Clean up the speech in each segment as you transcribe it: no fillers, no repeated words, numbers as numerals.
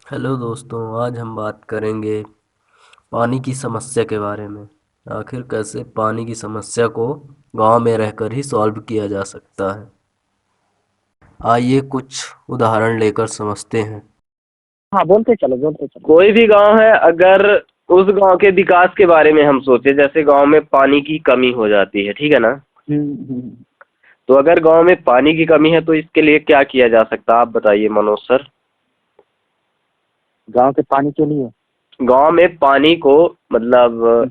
Hello दोस्तों, आज हम बात करेंगे पानी की समस्या के बारे में। आखिर कैसे पानी की समस्या को गांव में रहकर ही सॉल्व किया जा सकता है। आइए कुछ उदाहरण लेकर समझते हैं। हाँ, बोलते चलो बोलते चलो। कोई भी गांव है, अगर उस गांव के विकास के बारे में हम सोचे, जैसे गांव में पानी की कमी हो जाती है, ठीक है ना। हम्म। तो अगर गांव में पानी की कमी है तो इसके लिए क्या किया जा सकता है, आप बताइए मनोज सर। गांव के पानी के लिए गांव में पानी को, मतलब हम्म,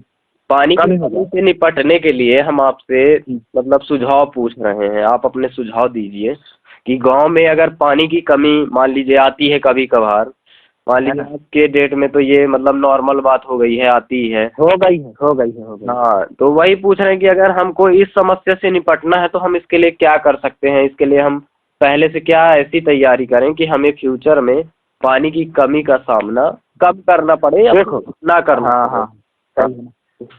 पानी की कमी हो कमी जाए। से निपटने के लिए हम आपसे हम्म, मतलब सुझाव पूछ रहे हैं। आप अपने सुझाव दीजिए कि गांव में अगर पानी की कमी मान लीजिए आती है कभी कभार। मान है लीजिए ना। आज के डेट में तो ये मतलब नॉर्मल बात हो गई है, आती है। हो गई है, हो गई है, हो गई है। हाँ, तो वही पूछ रहे हैं कि अगर हमको इस समस्या से निपटना है तो हम इसके लिए क्या कर सकते हैं। इसके लिए हम पहले से क्या ऐसी तैयारी करें कि हमें फ्यूचर में पानी की कमी का सामना कम करना पड़े या देखो। ना करना हाँ पड़े। हाँ, सही है ना।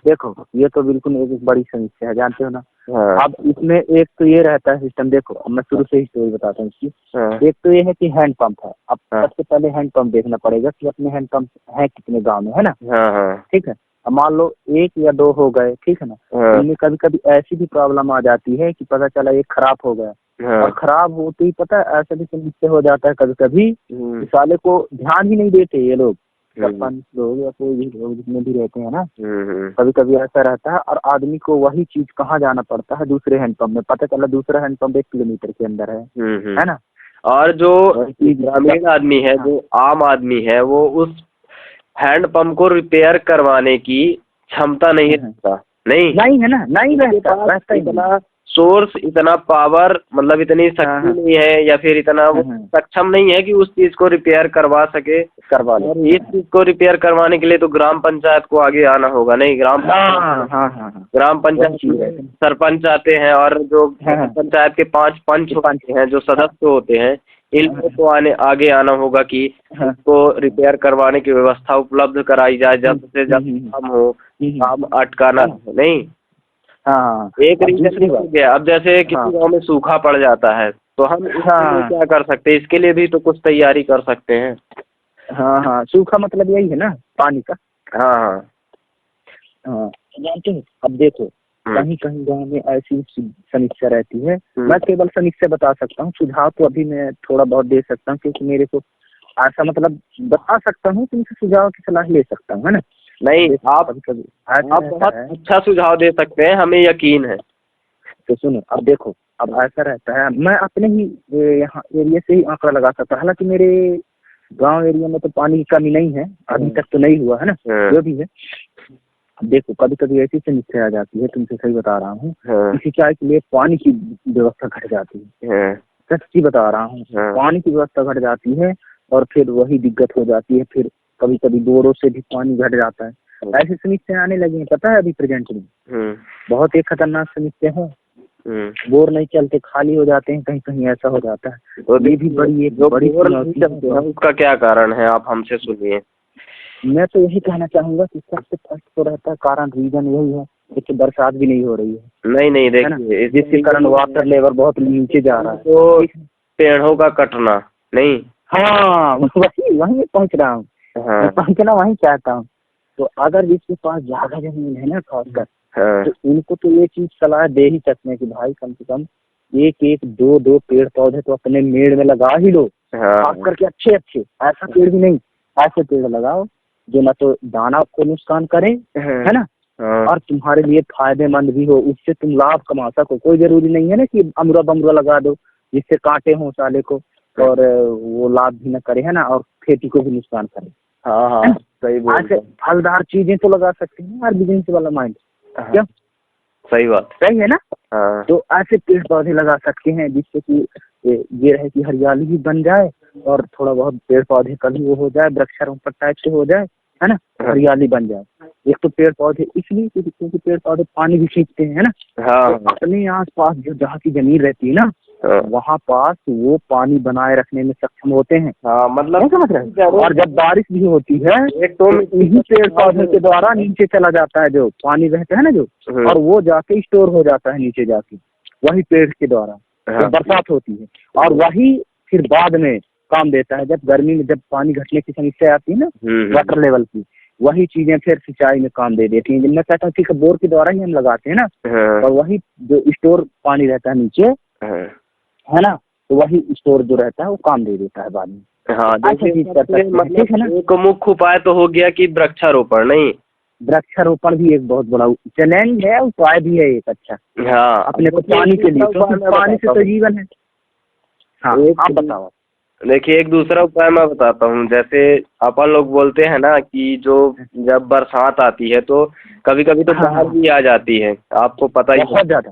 देखो, ये तो बिल्कुल एक बड़ी समस्या है, जानते हो ना। हाँ अब इसमें एक तो ये रहता है सिस्टम। देखो, अब मैं शुरू से ही स्टोरी बताता हूँ हाँ इसकी। एक तो ये है कि हैंड पंप है। अब हाँ सबसे पहले हैंड पंप देखना पड़ेगा कि अपने हैंड पंप है कितने गांव में, है ना। हाँ हाँ ठीक है। अब मान लो एक या दो हो गए, ठीक है ना। हाँ उनमें कभी कभी ऐसी भी प्रॉब्लम आ जाती है कि पता चला एक खराब हो गया। और हाँ। खराब होते ही पता है ऐसा भी समस्या हो जाता है कभी कभी हम्म, कि साले को ध्यान ही नहीं देते ये लोग, हम्म, सरपंच लोग या कोई भी लोग जितने भी रहते हैं ना। हम्म, कभी कभी ऐसा रहता है और आदमी को वही चीज कहाँ जाना पड़ता है, दूसरे हैंडपंप में। पता चला दूसरा हैंडपंप 1 किलोमीटर के अंदर है ना। और जो वही चीज ग्रामीण आदमी है, हाँ जो आम आदमी है, वो उस हैंड पंप को रिपेयर करवाने की क्षमता नहीं हाँ, हाँ। रखता। नहीं, नहीं है ना, नहीं उसके रहता, पास रहता ही नहीं। इतना सोर्स, इतना पावर, मतलब इतनी हाँ शक्ति हाँ नहीं है, या फिर इतना वो हाँ हाँ, सक्षम नहीं है कि उस चीज को रिपेयर करवा सके। करवा ले। और इस चीज को रिपेयर करवाने के लिए तो ग्राम पंचायत को आगे आना होगा। नहीं, हाँ हाँ हाँ हाँ हाँ, ग्राम वही पंचायत चीज में रहती है। सरपंच आते हैं, और जो हाँ ग्राम हाँ, पंचायत के 5 पंच ये पाँच। होते हैं, जो हाँ सदस्य होते हैं, इन हाँ लोगों को आगे आना होगा कि हाँ, इसको रिपेयर करवाने की व्यवस्था उपलब्ध कराई जाए, हम्म, जल्द से हम्म, जल्द हम्म, काम हो, काम अटका ना है ना। रहे। नहीं, हाँ हाँ। एक अब रीजन दूसरी हो बात। गया। अब जैसे किसी हाँ गांव में सूखा पड़ जाता है तो हम इसके लिए हाँ क्या कर सकते हैं, इसके लिए भी तो कुछ तैयारी कर सकते हैं। हाँ हाँ, सूखा मतलब यही है ना, पानी का। हाँ हाँ। हाँ, जानते हो, अब देखो, हम्म कहीं कहीं गाँव में ऐसी समस्या रहती है। हम्म मैं केवल समस्या बता सकता हूँ, सुझाव तो अभी मैं थोड़ा बहुत दे सकता हूँ क्योंकि मेरे को ऐसा मतलब बता सकता हूँ, तुमसे सुझाव की सलाह ले सकता हूँ, है ना। अब नहीं, देखो, आप कभी कभी ऐसा आप बहुत रहता है। अच्छा सुझाव दे सकते हैं, हमें यकीन है। तो सुनो, अब देखो, अब ऐसा रहता है, मैं अपने ही यहाँ एरिया से ही आंकड़ा लगा सकता हूँ। हालांकि मेरे गांव एरिया में तो पानी की कमी नहीं है, अभी तक तो नहीं हुआ है ना। हाँ जो भी है, अब देखो, कभी कभी ऐसी समस्या आ जाती है, तुमसे सही बता रहा हूँ, हाँ कि सिंचाई के लिए पानी की व्यवस्था घट जाती है। हाँ सच्ची बता रहा हूँ, हाँ पानी की व्यवस्था घट जाती है और फिर वही दिक्कत हो जाती है। फिर कभी कभी बोरों से भी पानी घट जाता है। ऐसी समस्या आने लगी है, पता है, अभी प्रेजेंट में हम्म बहुत एक खतरनाक समस्या है। बोर नहीं चलते, खाली हो जाते हैं, कहीं कहीं ऐसा हो जाता है। तो ये भी बड़ी एक जो बड़ी बोर नहीं चुनौती है चलते हैं उसका क्या कारण है, आप हमसे सुनिए। मैं तो यही कहना चाहूंगा कि सबसे फर्स्ट तो रहता है कारण, रीजन यही है कि बरसात भी नहीं हो रही नहीं नहीं, है ना। देखिए, जिसके कारण वाटर लेवल बहुत नीचे जा रहा है। तो ठीक है? पेड़ों का कटना। नहीं। हाँ, वही वही मैं पहुंच रहा हूँ। मैं हाँ पहुंचना वही चाहता हूँ। तो अगर जिसके पास ज्यादा जमीन है ना, खासकर, हाँ तो उनको तो ये चीज सलाह दे ही सकते हैं कि भाई कम से कम एक एक दो दो पेड़ पौधे तो अपने मेड़ में लगा ही लो। खास हाँ करके अच्छे अच्छे, ऐसा पेड़ भी नहीं, ऐसे पेड़ लगाओ जो ना तो दाना को नुकसान करे, है ना, हाँ और तुम्हारे लिए फायदेमंद भी हो, उससे तुम लाभ कमा सको। कोई जरूरी नहीं है ना कि अमरूद बमरूद लगा दो जिससे कांटे हो साले को, और वो लाभ भी न करे, है ना, और खेती को भी नुकसान करे। हाँ हाँ, है ना? सही बोल ऐसे रहे फलदार चीजें तो लगा सकते हैं यार, बिजनेस वाला माइंड। हैं। हाँ, क्या सही बात। सही है ना। हाँ तो ऐसे पेड़ पौधे लगा सकते हैं जिससे कि ये रहे कि हरियाली भी बन जाए और थोड़ा बहुत पेड़ पौधे का भी वो हो जाए, वृक्षारोपण टाइप से हो जाए, है ना, हाँ हरियाली बन जाए। एक तो पेड़ पौधे इसलिए क्योंकि पेड़ पौधे पानी भी खींचते हैं, है ना। तो हाँ अपने आस पास जो जहाँ की जमीन रहती है ना, हाँ वहाँ पास वो पानी बनाए रखने में सक्षम होते हैं। हाँ, क्या मतलब समझ रहे हैं? और जब बारिश भी होती है एक तो तो इन्हीं पेड़ पौधे के द्वारा नीचे चला जाता है, जो पानी बहता है ना जो, और वो जाके स्टोर हो जाता है नीचे जाके, वही पेड़ के द्वारा हाँ जब बरसात होती है। और वही फिर बाद में काम देता है। जब गर्मी में जब पानी घटने की समस्या आती है ना वाटर लेवल की, वही चीजें फिर सिंचाई में काम दे देती हैं। मैं कहता हूँ कि बोर के द्वारा ही हम लगाते हैं ना, और वही जो स्टोर पानी रहता है नीचे, है ना, तो वही स्टोर जो रहता है वो काम दे देता है बाद में। हाँ, अच्छा चीज कर सकते हैं, ठीक है ना। एक मुख्य उपाय तो हो गया कि वृक्षारोपण, नहीं? वृक्षारोपण भी एक बहुत बड़ा चैलेंज है, उपाय भी है एक अच्छा, हाँ, अपने को पानी के लिए, क्योंकि पानी से तो जीवन है। हाँ, आप बताओ। देखिए, एक दूसरा उपाय मैं बताता हूँ। जैसे अपन लोग बोलते हैं ना कि जो जब बरसात आती है तो कभी कभी तो बाढ़ भी आ जाती है, आपको पता ही है। बहुत ज्यादा,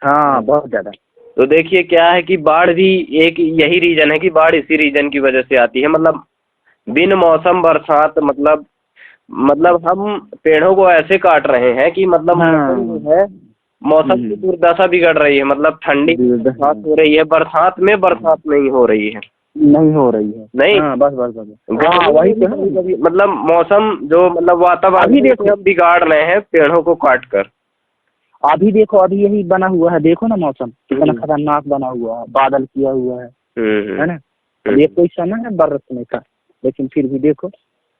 हाँ बहुत ज्यादा। तो देखिए क्या है कि बाढ़ भी एक यही रीजन है कि बाढ़ इसी रीजन की वजह से आती है। मतलब बिन मौसम बरसात, मतलब हम पेड़ों को ऐसे काट रहे हैं कि मतलब मौसम जो है, मौसम की दुर्दशा बिगड़ रही है। मतलब ठंडी बरसात हो रही है, बरसात में बरसात नहीं हो रही है, नहीं हो रही है, नहीं। हाँ, बस बस बस, हाँ, वही तो है। मतलब मौसम जो मतलब वातावरण देखो हम बिगाड़ रहे हैं पेड़ों को काट कर। अभी देखो, अभी यही बना हुआ है, देखो ना मौसम कितना खतरनाक बना हुआ है, बादल किया हुआ है ना। ये कोई समय है बरसने का, लेकिन फिर भी देखो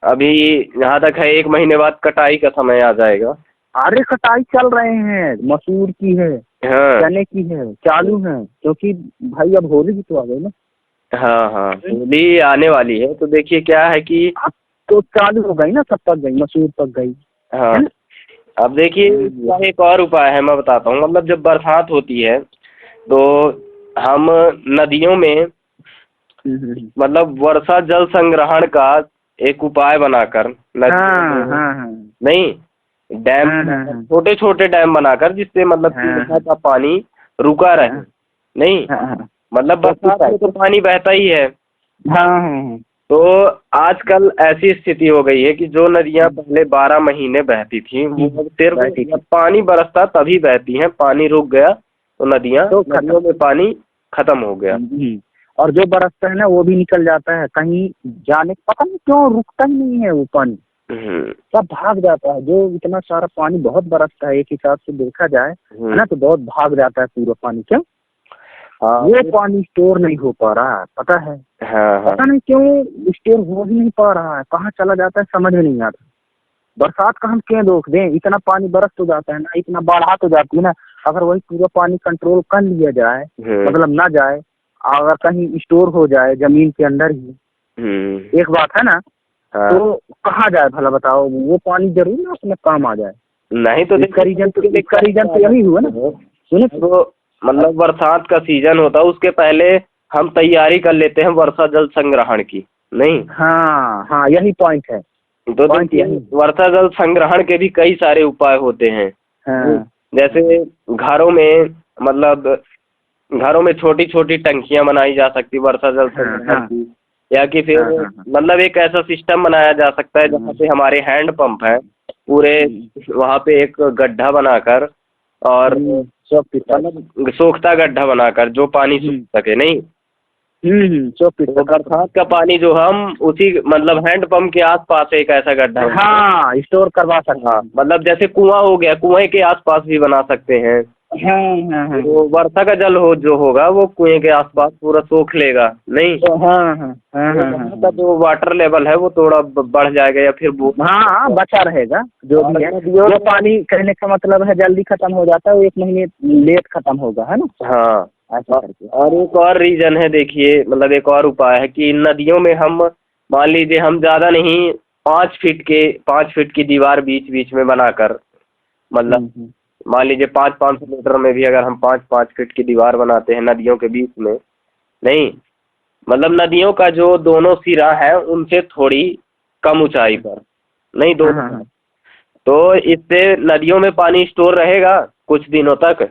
अभी यहाँ तक है 1 महीने बाद कटाई का समय आ जाएगा। अरे कटाई चल रहे हैं, मसूर की है, चने की है, चालू है, क्योंकि भाई अब होली भी तो आ गई ना। हाँ हाँ, होली आने वाली है, तो देखिए क्या है कि अब तो चालू हो गई ना, सब पक गई, मसूर पक गई। हाँ, अब देखिए इसका एक और उपाय है, मैं बताता हूँ। मतलब जब बरसात होती है तो हम नदियों में मतलब वर्षा जल संग्रहण का एक उपाय बनाकर नहीं, डैम, छोटे छोटे डैम बनाकर, जिससे मतलब वर्षा का पानी रुका रहे, नहीं। मतलब बरसात में तो पानी बहता ही है। तो आजकल ऐसी स्थिति हो गई है कि जो नदियां पहले 12 महीने बहती थी, वो सिर्फ पानी बरसता तभी बहती हैं। पानी रुक गया तो नदियों में पानी खत्म हो गया, और जो बरसता है ना वो भी निकल जाता है कहीं जाने, पता नहीं क्यों रुकता ही नहीं है वो पानी, सब भाग जाता है। जो इतना सारा पानी बहुत बरसता है, एक हिसाब से देखा जाए है ना, तो बहुत भाग जाता है पूरा पानी। क्यों? ये पानी स्टोर नहीं हो पा रहा है, पता है। पता नहीं क्यों स्टोर हो ही नहीं पा रहा है, कहाँ चला जाता है समझ में नहीं आता। बरसात का हम क्यों रोक दें, इतना पानी बरस तो जाता है ना, इतना बढ़ा तो जाती है ना। अगर वही पूरा पानी कंट्रोल कर लिया जाए, मतलब ना जाए, अगर कहीं स्टोर हो जाए जमीन के अंदर ही, एक बात है ना, तो कहाँ जाए भला बताओ। वो पानी जरूर ना अपने काम आ जाए, नहीं तो इसका रीजन तो यही हुआ ना। सुनो तो मतलब बरसात का सीजन होता है, उसके पहले हम तैयारी कर लेते हैं वर्षा जल संग्रहण की, नहीं। हाँ, यही पॉइंट है। तो वर्षा जल संग्रहण के भी कई सारे उपाय होते हैं। जैसे घरों में, मतलब घरों में छोटी छोटी टंकियां बनाई जा सकती वर्षा जल संग्रहण की, या कि फिर मतलब एक ऐसा सिस्टम बनाया जा सकता है जहाँ पे हमारे हैंड पंप है पूरे, वहाँ पे एक गड्ढा बनाकर, और मतलब सोखता गड्ढा बनाकर जो पानी सूख सके, नहीं। तो बरसात का पानी जो हम उसी मतलब हैंड पंप के आसपास एक ऐसा गड्ढा स्टोर करवा सकते हैं। मतलब जैसे कुआं हो गया, कुएं के आसपास भी बना सकते हैं। तो वर्षा का जल जो होगा वो कुएं के आसपास पूरा सोख लेगा, नहीं। तो जो वाटर लेवल है वो थोड़ा बढ़ जाएगा, या फिर बचा रहेगा। जो भी है, जो पानी कहने का मतलब है जल्दी खत्म हो जाता है, वो 1 महीने लेट खत्म होगा, है ना। हाँ, और एक और रीजन है, देखिए मतलब एक और उपाय है कि नदियों में हम मान लीजिए हम ज्यादा नहीं 5 फीट की दीवार बीच बीच में बनाकर, मतलब मान लीजिए 500 मीटर में भी अगर हम 5 फीट की दीवार बनाते हैं नदियों के बीच में, नहीं, मतलब नदियों का जो दोनों सिरा है उनसे थोड़ी कम ऊंचाई पर, नहीं, दोनों। तो इससे नदियों में पानी स्टोर रहेगा कुछ दिनों तक।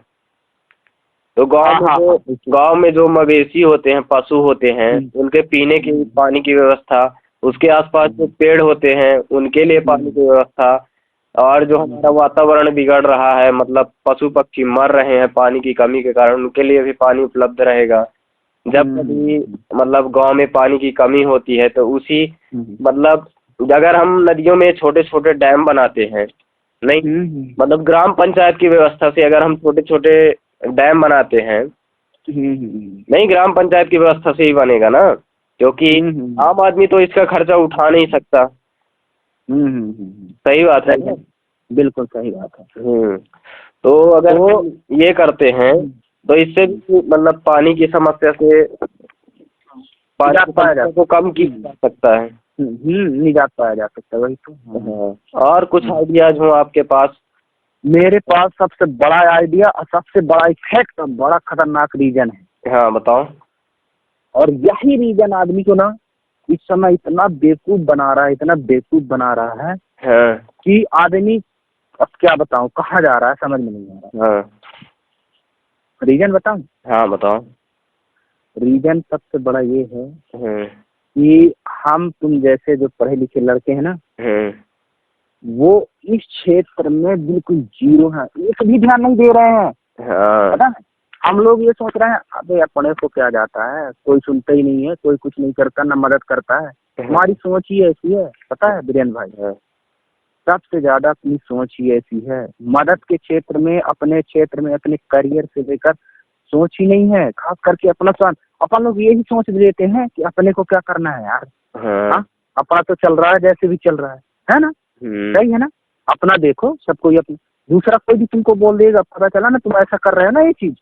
तो गांव में जो मवेशी होते हैं, पशु होते हैं, उनके पीने की पानी की व्यवस्था, उसके आसपास जो पेड़ होते हैं उनके लिए पानी की व्यवस्था, और जो हमारा वातावरण बिगड़ रहा है, मतलब पशु पक्षी मर रहे हैं पानी की कमी के कारण, उनके लिए भी पानी उपलब्ध रहेगा। जब कभी मतलब गांव में पानी की कमी होती है तो उसी मतलब अगर हम नदियों में छोटे छोटे डैम बनाते हैं, नहीं, मतलब ग्राम पंचायत की व्यवस्था से अगर हम छोटे छोटे डैम बनाते हैं, नहीं, ग्राम पंचायत की व्यवस्था से ही बनेगा ना। क्योंकि हम्म, आम आदमी तो इसका खर्चा उठा नहीं सकता। सही बात है सही ना? है, बिल्कुल सही बात है। तो अगर तो हम ये करते हैं तो इससे भी मतलब पानी की समस्या से पानी निजात की पाया समस्या को कम किया जा सकता है। निजात पाया जा सकता है, वही तो। हाँ, और कुछ आइडियाज हो आपके पास? मेरे पास सबसे बड़ा आइडिया और सबसे बड़ा इफेक्ट और बड़ा खतरनाक रीजन है, हाँ बताओ। और यही रीजन आदमी को ना इस समय इतना बेवकूफ बना रहा है, इतना बेवकूफ बना रहा है हाँ कि आदमी, अब क्या बताऊं, कहाँ जा रहा है समझ में नहीं आ रहा। हाँ रीजन बताऊं? हाँ बताओ। रीजन सबसे बड़ा ये है हम्म कि हम तुम जैसे जो पढ़े लिखे लड़के हैं ना, हम्म वो इस क्षेत्र में बिल्कुल जीरो है, एक भी ध्यान नहीं दे रहे हैं। हाँ पता है, हम लोग ये सोच रहे हैं अबे अपने को क्या जाता है, कोई सुनता ही नहीं है, कोई कुछ नहीं करता, ना मदद करता है। हमारी सोच ही ऐसी है, पता है बीरेन भाई, हाँ सबसे ज्यादा अपनी सोच ही ऐसी है। मदद के क्षेत्र में, अपने क्षेत्र में, अपने करियर से लेकर सोच ही नहीं है, खास करके अपना स्वार्थ। अपन लोग यही सोच लेते हैं कि अपने को क्या करना है यार, हाँ अपना तो चल रहा है जैसे भी चल रहा है ना, सही है ना। अपना देखो, सब कोई अपना, दूसरा कोई भी तुमको बोल देगा, पता चला ना तुम ऐसा कर रहे हो ना ये चीज,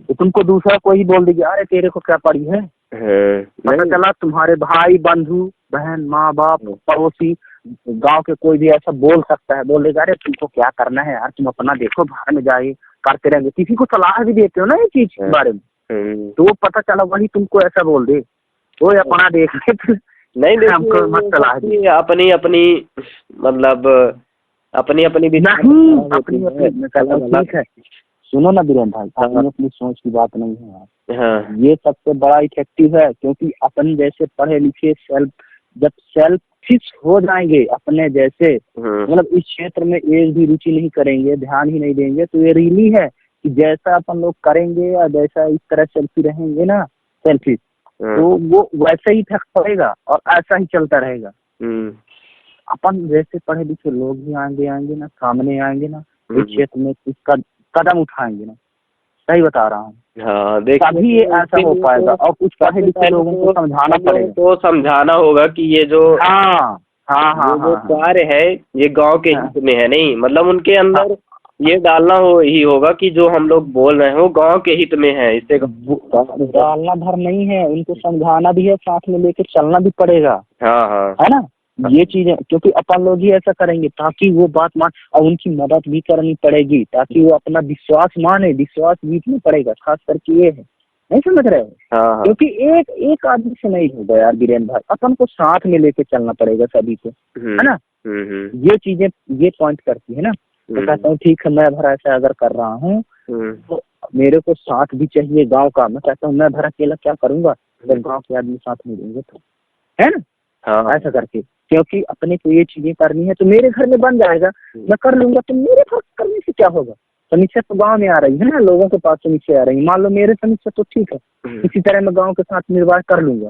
तो तुमको दूसरा कोई ही बोल देगी अरे तेरे को क्या पड़ी है। पता चला तुम्हारे भाई, बंधु, बहन, माँ बाप, पड़ोसी, गांव के कोई भी ऐसा बोल सकता है, बोल देगा अरे तुमको क्या करना है यार, तुम अपना देखो, बाहर में जाए करते रहेंगे। किसी को सलाह भी देते हो ना ये चीज के बारे में, तो वो पता चला वही तुमको ऐसा बोल दे, वो अपना देख ले नहीं हमको मत सलाह दे। देखिए, अपनी अपनी मतलब अपनी अपनी नहीं, अपनी अपनी मैं कहता हूँ ठीक है, सुनो ना बीरेन भाई, अपनी अपनी सोच की बात नहीं है यार। हाँ ये सबसे बड़ा इफेक्टिव है, क्योंकि अपन जैसे पढ़े लिखे जब सेल्फिश हो जाएंगे अपने जैसे, मतलब इस क्षेत्र में एक भी रुचि नहीं करेंगे, ध्यान ही नहीं देंगे, तो ये रियली है कि जैसा अपन लोग करेंगे या जैसा इस तरह सेल्फी रहेंगे ना, सेल्फिश, तो वो वैसे ही इफेक्ट पड़ेगा और ऐसा ही चलता रहेगा। अपन जैसे पढ़े लिखे लोग भी आएंगे ना, सामने आएंगे ना, इस क्षेत्र में इसका कदम उठाएंगे ना, सही बता रहा हूँ। हाँ तभी ये ऐसा हो पाएगा, और कुछ पढ़े लिखे लोगों को समझाना पड़ेगा, तो समझाना होगा कि ये जो हाँ हाँ हाँ जो हाँ कार्य है ये गांव के हाँ, हित में है, नहीं मतलब उनके अंदर ये डालना ही होगा कि जो हम लोग बोल रहे हैं वो गांव के हित में है। इससे डालना भर नहीं है, उनको समझाना भी है, साथ में लेके चलना भी पड़ेगा, हाँ हाँ है ना। ये चीजें क्योंकि अपन लोग ही ऐसा करेंगे ताकि वो बात मान, और उनकी मदद भी करनी पड़ेगी ताकि वो अपना विश्वास माने, विश्वास जीतना पड़ेगा, खास करके ये है, नहीं समझ रहे हो। हाँ क्योंकि एक एक आदमी से नहीं होगा यार बीरेन भाई, अपन को साथ में लेके चलना पड़ेगा सभी को, है ना। ये चीजें, ये पॉइंट करती है ना। तो कहता हूँ ठीक है, मैं भरा ऐसा अगर कर रहा हूँ तो मेरे को साथ भी चाहिए गांव का। मैं कहता हूँ मैं भरा अकेला क्या करूंगा अगर गांव के आदमी साथ नहीं देंगे तो, है ना। हाँ ऐसा करके, क्योंकि अपने को ये चीजें करनी है तो मेरे घर में बन जाएगा, मैं कर लूंगा, तो मेरे पास करने से क्या होगा। समस्या तो गांव में आ रही है ना, लोगों के पास समस्या आ रही है, मान लो मेरे समस्या तो ठीक है, इसी तरह मैं गांव के साथ निर्वाह कर लूंगा,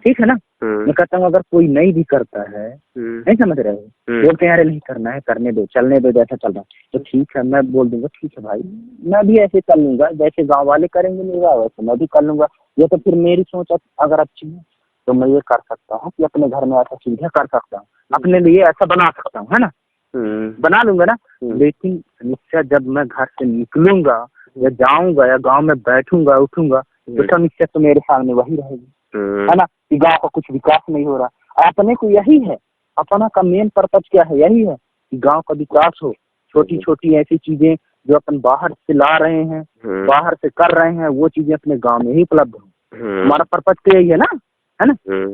ठीक है ना। मैं कहता हूँ अगर कोई नहीं भी करता है, नहीं समझ रहे हो, बोलते हैं अरे नहीं करना है, करने दो, चलने दो जैसा चल रहा है, तो ठीक है मैं बोल दूंगा ठीक है भाई, मैं भी ऐसे कर लूंगा, जैसे गाँव वाले करेंगे निर्वाह वैसे मैं भी कर लूंगा। ये तो फिर मेरी सोच अगर अच्छी है तो मैं ये कर सकता हूँ कि अपने घर में ऐसा चीजें कर सकता हूँ, अपने लिए ऐसा बना सकता हूँ, है ना, बना लूंगा ना। लेकिन समस्या जब मैं घर से निकलूंगा या जाऊंगा या गांव में बैठूंगा उठूंगा, तो समस्या तो मेरे सामने वही रहेगी, है ना, कि गांव का कुछ विकास नहीं हो रहा। अपने को यही है, अपना का मेन पर्पज क्या है, यही है कि गांव का विकास हो। छोटी छोटी ऐसी चीजें जो अपन बाहर से ला रहे हैं, बाहर से कर रहे हैं, वो चीजें अपने गांव में ही उपलब्ध हो। हमारा पर्पज तो यही है ना, है ना।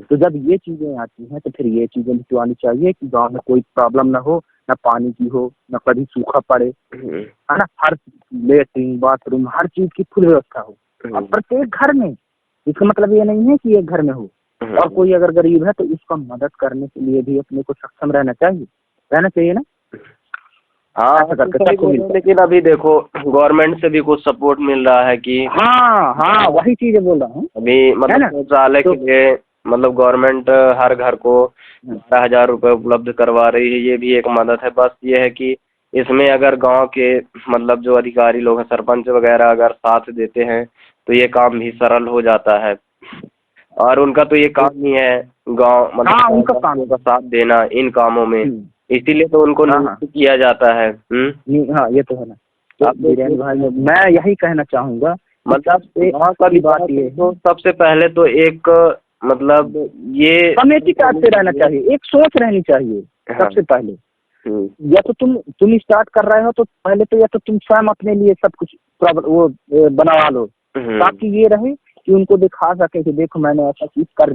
तो जब ये चीजें आती हैं तो फिर ये चीजें भी तो आनी चाहिए कि गांव में कोई प्रॉब्लम ना हो, ना पानी की हो, ना कभी सूखा पड़े, है ना, हर लेटरिन बाथरूम हर चीज की फुल व्यवस्था हो, और प्रत्येक घर में। इसका मतलब ये नहीं है कि एक घर में हो, और कोई अगर गरीब है तो उसका मदद करने के लिए भी अपने को सक्षम रहना चाहिए ना। हाँ लेकिन अभी देखो गवर्नमेंट से भी कुछ सपोर्ट मिल रहा है कि हाँ हाँ वही चीजें बोल रहा हूँ अभी, मतलब शौचालय के लिए मतलब गवर्नमेंट हर घर को 12,000 रुपये उपलब्ध करवा रही है, ये भी एक मदद है। बस ये है कि इसमें अगर गांव के मतलब जो अधिकारी लोग हैं, सरपंच वगैरह अगर साथ देते हैं तो ये काम भी सरल हो जाता है। और उनका तो ये काम ही है गांव हाँ, उनका काम गाँव का साथ देना इन कामों में, इसीलिए तो उनको हाँ, नियुक्त किया जाता है। हाँ, ये तो है ना। तो बीरेन भाई मैं यही कहना चाहूंगा, मतलब गाँव का बात ये तो सबसे पहले तो एक मतलब ये कमेटी टाइप से रहना चाहिए, एक सोच रहनी चाहिए सबसे पहले। या तो तुम स्टार्ट कर रहे हो तो पहले तो या तो तुम स्वयं अपने लिए सब कुछ वो बनवा लो, ताकि ये रहे कि उनको दिखा सके कि देखो मैंने ऐसा चीज कर